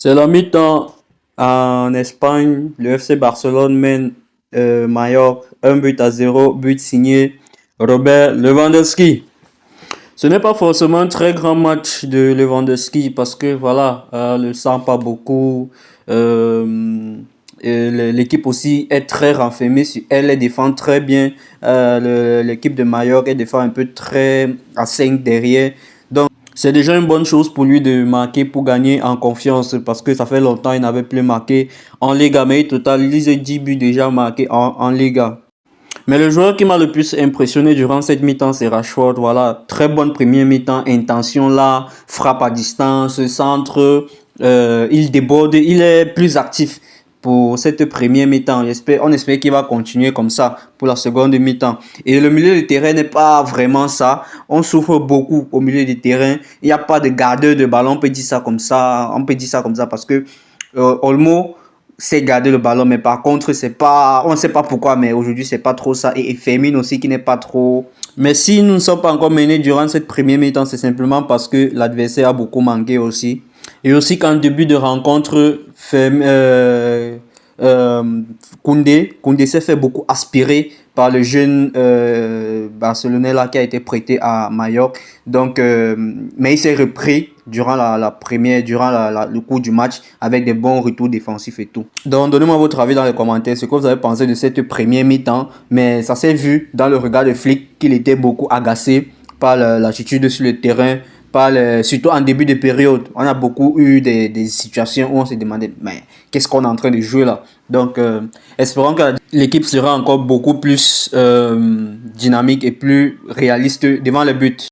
C'est la mi-temps en Espagne. Le FC Barcelone mène Mallorca 1 but à 0. But signé Robert Lewandowski. Ce n'est pas forcément un très grand match de Lewandowski parce que voilà, le sent pas beaucoup. Euh, L'équipe aussi est très renfermée sur elle, elle défend très bien. L'équipe de Mallorca, elle défend un peu très à 5 derrière. Donc, c'est déjà une bonne chose pour lui de marquer pour gagner en confiance parce que ça fait longtemps qu'il n'avait plus marqué en Liga. Mais il totalise 10 buts déjà marqués en Liga. Mais le joueur qui m'a le plus impressionné durant cette mi-temps, c'est Rashford. Voilà, très bonne première mi-temps, intention là, frappe à distance, centre, il déborde, il est plus actif pour cette première mi-temps. On espère qu'il va continuer comme ça pour la seconde mi-temps. Et le milieu de terrain n'est pas vraiment ça. On souffre beaucoup au milieu de terrain. Il n'y a pas de gardeur de ballon, on peut dire ça comme ça. On peut dire ça comme ça parce que Olmo c'est garder le ballon, mais par contre, c'est pas, on ne sait pas pourquoi, mais aujourd'hui, c'est pas trop ça. Et Fermin aussi qui n'est pas trop. Mais si nous ne sommes pas encore menés durant cette première mi-temps, c'est simplement parce que l'adversaire a beaucoup manqué aussi. Et aussi qu'en début de rencontre, Koundé s'est fait beaucoup aspirer par le jeune Barcelonais là qui a été prêté à Mallorca. Donc, mais il s'est repris durant le cours du match avec des bons retours défensifs et tout. Donc, donnez-moi votre avis dans les commentaires, ce que vous avez pensé de cette première mi-temps. Mais ça s'est vu dans le regard de Flick qu'il était beaucoup agacé par l'attitude sur le terrain, surtout en début de période. On a beaucoup eu des situations où on s'est demandé, mais qu'est-ce qu'on est en train de jouer là? Donc, espérons que l'équipe sera encore beaucoup plus dynamique et plus réaliste devant le but.